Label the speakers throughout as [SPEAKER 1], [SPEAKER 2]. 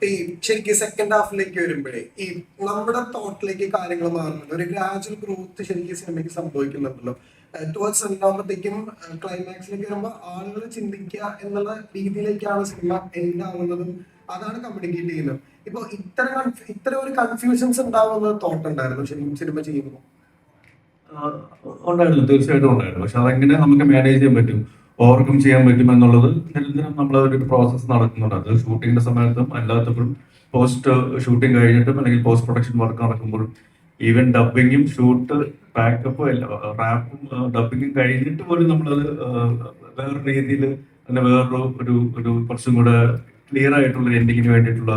[SPEAKER 1] ഈ ശരിക്കും സെക്കൻഡ് ഹാഫിലേക്ക് വരുമ്പോഴേ ഈ നമ്മുടെ തോട്ടിലേക്ക് കാര്യങ്ങൾ മാറുന്നുണ്ട്. ഒരു ഗ്രാജുവൽ ഗ്രോത്ത് ശരിക്കും സിനിമയ്ക്ക് സംഭവിക്കുന്നുണ്ടല്ലോ. ടുവേർഡ്സ് എൻഡാകുമ്പോഴത്തേക്കും ക്ലൈമാക്സിലേക്ക് വരുമ്പോൾ ആളുകൾ ചിന്തിക്കുക എന്നുള്ള രീതിയിലേക്കാണ് സിനിമ എൻഡ് ആവുന്നതും അതാണ് കമ്മ്യൂണിക്കേറ്റ് ചെയ്യുന്നത്. ഇപ്പൊ ഇത്തരം ഒരു കൺഫ്യൂഷൻസ് ഉണ്ടാവുന്ന തോട്ട് ഉണ്ടായിരുന്നു ശരിക്കും സിനിമ ചെയ്യുമ്പോൾ?
[SPEAKER 2] ഉണ്ടായിരുന്നു, തീർച്ചയായിട്ടും ഉണ്ടായിരുന്നു. പക്ഷെ അതെങ്ങനെ നമുക്ക് മാനേജ് ചെയ്യാൻ പറ്റും, ഓവർകം ചെയ്യാൻ പറ്റും എന്നുള്ളത് നിരന്തരം നമ്മൾ ഒരു പ്രോസസ്സ് നടക്കുന്നുണ്ട്. അത് ഷൂട്ടിങ്ങിന്റെ സമയത്തും അല്ലാത്തപ്പോഴും പോസ്റ്റ് ഷൂട്ടിംഗ് കഴിഞ്ഞിട്ടും അല്ലെങ്കിൽ പോസ്റ്റ് പ്രൊഡക്ഷൻ വർക്ക് നടക്കുമ്പോഴും ഈവൻ ഡബിങ്ങും ഷൂട്ട് പാക്കപ്പും റാപ്പും ഡബിങ്ങും കഴിഞ്ഞിട്ട് പോലും നമ്മളത് വേറൊരു രീതിയിൽ തന്നെ വേറൊരു ഒരു ഒരു കുറച്ചും കൂടെ ക്ലിയർ ആയിട്ടുള്ള എൻഡിങ്ങിന് വേണ്ടിയിട്ടുള്ള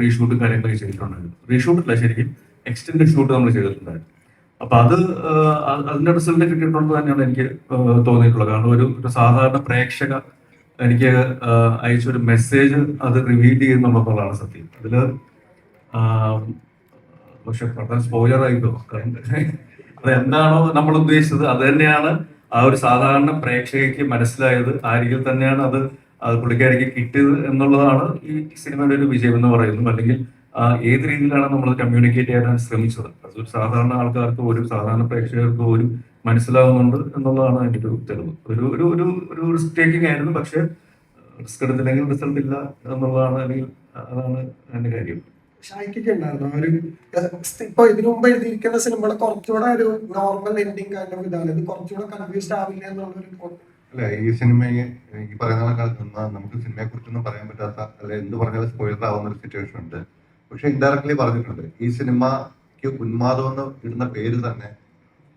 [SPEAKER 2] റീഷൂട്ടും കാര്യങ്ങളൊക്കെ ചെയ്തിട്ടുണ്ടായിരുന്നു. റീഷൂട്ടല്ല, ശരിക്കും എക്സ്റ്റൻഡ് ഷൂട്ട് നമ്മൾ ചെയ്തിട്ടുണ്ടായിരുന്നു. അപ്പൊ അത് അതിന്റെ റിസൾട്ട് കിട്ടിയിട്ടുണ്ട് തന്നെയാണ് എനിക്ക് തോന്നിയിട്ടുള്ളത്. കാരണം ഒരു സാധാരണ പ്രേക്ഷക എനിക്ക് അയച്ചൊരു മെസ്സേജ് അത് റിവീൽ ചെയ്യുന്നുള്ളതാണ് സത്യം. അതില് പക്ഷെ പ്രധാന സ്പോയിലർ ആയിട്ടോ, അത് എന്താണോ നമ്മൾ ഉദ്ദേശിച്ചത് അത് തന്നെയാണ് ആ ഒരു സാധാരണ പ്രേക്ഷകയ്ക്ക് മനസ്സിലായത്. ആ രീതിയിൽ തന്നെയാണ് അത് പുള്ളിക്കാരിക്ക് കിട്ടിയത് എന്നുള്ളതാണ് ഈ സിനിമയുടെ ഒരു വിജയം എന്ന് പറയുന്നത്. അല്ലെങ്കിൽ ഏത് രീതിയിലാണ് നമ്മൾ കമ്മ്യൂണിക്കേറ്റ് ചെയ്യാൻ ശ്രമിച്ചത്, അതൊരു സാധാരണ ആൾക്കാർക്ക് ഒരു സാധാരണ പ്രേക്ഷകർക്ക് ഒരു മനസ്സിലാവുന്നുണ്ട് എന്നുള്ളതാണ് അതിന്റെ ഒരു തെളിവ്. ഒരു ഒരു ഒരു ഒരു റിസ്ക് ടേക്കിംഗ് ആയിരുന്നു, പക്ഷെ റിസ്ക് എടുത്തില്ലെങ്കിൽ റിസൾട്ട് ഇല്ല എന്നുള്ളതാണ്, അല്ലെങ്കിൽ അതാണ് അതിന്റെ കാര്യം.
[SPEAKER 1] ഷായ്ക്കൊക്കെ ഉണ്ടായിരുന്നു ഒരു ഇപ്പൊ ഇതിനു മുമ്പ് എഴുതിയിരിക്കുന്ന സിനിമകൾ കുറച്ചുകൂടെ ഒരു നോർമൽ എൻഡിങ് കാരണം ഇതാണ്, ഇത് കുറച്ചുകൂടെ കൺഫ്യൂസ്ഡ് ആവില്ല എന്നുള്ളൊരു
[SPEAKER 3] അല്ല. ഈ സിനിമയെ ഈ പറയുന്ന കാലത്ത് നമുക്ക് സിനിമയെ കുറിച്ചൊന്നും പറയാൻ പറ്റാത്ത, അല്ലെ എന്ത് പറഞ്ഞാലും സ്പോയിലർ ആവുന്ന ഒരു സിറ്റുവേഷൻ ഉണ്ട്. പക്ഷെ ഇൻഡയറക്ട്ലി പറഞ്ഞിട്ടുണ്ട്, ഈ സിനിമയ്ക്ക് ഉന്മാദം എന്ന് ഇടുന്ന പേര് തന്നെ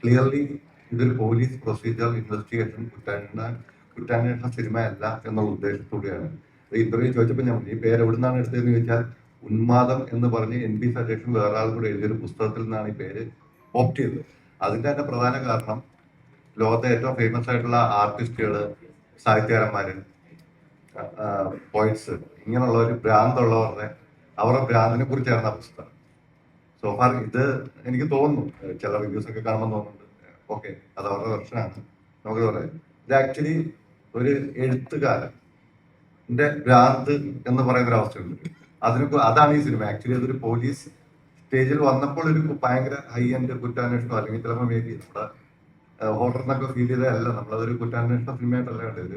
[SPEAKER 3] ക്ലിയർലി ഇതൊരു പോലീസ് പ്രൊസീജിയർ ഇൻവെസ്റ്റിഗേഷൻ കുറ്റാന്വേഷണ സിനിമയല്ല എന്നുള്ള ഉദ്ദേശത്തോടെയാണ്. ഇന്റർവ്യൂ ചോദിച്ചപ്പോൾ ഞാൻ ഈ പേര് എവിടെ നിന്നാണ് എടുത്തതെന്ന് ചോദിച്ചാൽ ഉന്മാദം എന്ന് പറഞ്ഞ് NP സജേഷൻ വേറെ ആൾ കൂടെ എഴുതിയൊരു പുസ്തകത്തിൽ നിന്നാണ് ഈ പേര് ഓപ്റ്റ് ചെയ്തത്. അതിന്റെ തന്നെ പ്രധാന കാരണം ലോകത്തെ ഏറ്റവും ഫേമസ് ആയിട്ടുള്ള ആർട്ടിസ്റ്റുകള്, സാഹിത്യകാരന്മാര്, പോയിറ്റ്സ്, ഇങ്ങനെയുള്ള ഒരു ഭ്രാന്തുള്ളവരുടെ അവരുടെ ഭ്രാന്തിനെ കുറിച്ചായിരുന്നു ആ പുസ്തകം. സോഫാർ ഇത് എനിക്ക് തോന്നുന്നു, ചില റിവ്യൂസ് ഒക്കെ കാണുമ്പോൾ തോന്നുന്നുണ്ട് ഓക്കെ അത് അവരുടെ ദർശനമാണ്, നമുക്ക് പറയാം. ഇത് ആക്ച്വലി ഒരു എഴുത്തുകാരന്റെ ഭ്രാന്ത് എന്ന് പറയുന്ന ഒരു അവസ്ഥയുണ്ട്. അതാണ് ഈ സിനിമ. ആക്ച്വലി അതൊരു പോലീസ് സ്റ്റേജിൽ വന്നപ്പോൾ ഒരു ഭയങ്കര ഹൈ എൻഡ് കുറ്റാന്വേഷണം, അല്ലെങ്കിൽ ചിലപ്പോൾ മേ ബി നമ്മുടെ ഹോട്ടർ എന്നൊക്കെ ഫീൽ ചെയ്തതല്ല, നമ്മളതൊരു കുറ്റാന്വേഷണ സിനിമയായിട്ടല്ല കണ്ടത്,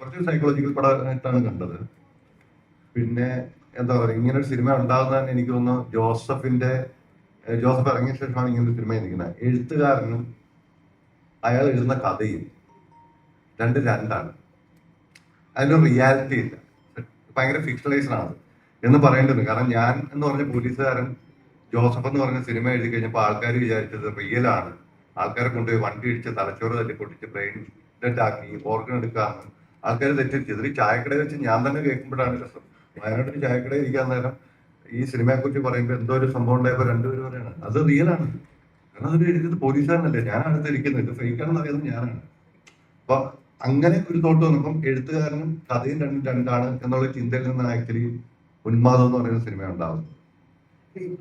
[SPEAKER 3] കുറച്ച് സൈക്കോളജിക്കൽ പടമായിട്ടാണ് കണ്ടത്. പിന്നെ എന്താ പറയുക, ഇങ്ങനെ ഒരു സിനിമ ഉണ്ടാകുന്നതന്നെ എനിക്ക് തോന്നുന്നു ജോസഫ് ഇറങ്ങിയ ശേഷമാണ് ഇങ്ങനൊരു സിനിമ ഇരിക്കുന്നത്. എഴുത്തുകാരനും അയാൾ എഴുതുന്ന കഥയും രണ്ടാണ്, അതിനൊരു റിയാലിറ്റി ഇല്ല, ഭയങ്കര ഫിക്ഷണലൈസ്ഡ് ആണ് എന്ന് പറയേണ്ടത്. കാരണം ഞാൻ എന്ന് പറഞ്ഞ പോലീസുകാരൻ ജോസഫ് എന്ന് പറഞ്ഞ സിനിമ എഴുതി കഴിഞ്ഞപ്പോൾ ആൾക്കാർ വിചാരിച്ചത് റിയലാണ്. ആൾക്കാരെ കൊണ്ടുപോയി വണ്ടി ഇടിച്ച് തലച്ചോറ് തല്ലി പൊട്ടിച്ച് ബ്രെയിൻ ഡെഡ് ആക്കി ഓർഗൻ എടുക്കാമെന്ന് ആൾക്കാർ തെറ്റിദ്ധരിച്ചത്. ഈ ചായക്കടയിൽ വെച്ച് ഞാൻ തന്നെ കേൾക്കുമ്പോഴാണ് രസം. വയനാട്ടിൽ ചായക്കടയിൽ ഇരിക്കാൻ നേരം ഈ സിനിമയെ കുറിച്ച് പറയുമ്പോൾ എന്തോ ഒരു സംഭവം ഉണ്ടായപ്പോൾ രണ്ടുപേരും പറയാണ് അത് റിയലാണ്. കാരണം അതൊരു എഴുതിയത് പോലീസുകാരനല്ലേ, ഞാൻ അടുത്തിരിക്കുന്നത്, ഇത് ഫേക്കാണെന്ന് അറിയുന്നത് ഞാനാണ്. അപ്പൊ അങ്ങനെ ഒരു തോട്ട് വന്നപ്പം എഴുത്തുകാരനും കഥയും രണ്ടാണ് എന്നുള്ള ചിന്തയിൽ നിന്നാണ് ആക്ച്വലി ഉന്മാദം എന്ന് പറയുന്ന സിനിമ ഉണ്ടാവുന്നത്.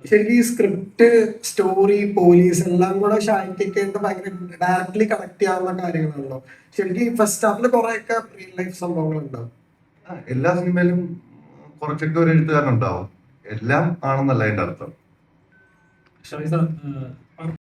[SPEAKER 1] ശരിക്കും ഈ സ്ക്രിപ്റ്റ്, സ്റ്റോറി, പോലീസ് എല്ലാം കൂടെ ഷായ്ക്കൊക്കെ ഭയങ്കര ഡയറക്ട്ലി കണക്ട് ചെയ്യാവുന്ന കാര്യങ്ങളാണല്ലോ. ശരിക്കും ഫസ്റ്റ് ഹാഫിൽ കുറെയൊക്കെ റിയൽ ലൈഫ് സംഭവങ്ങൾ ഉണ്ടാവും.
[SPEAKER 3] എല്ലാ സിനിമയിലും കുറച്ചൊക്കെ ഒരു എഴുത്തുകാരനുണ്ടാവും, എല്ലാം ആണെന്നല്ല അതിന്റെ അർത്ഥം.
[SPEAKER 2] ഷായി സാർ,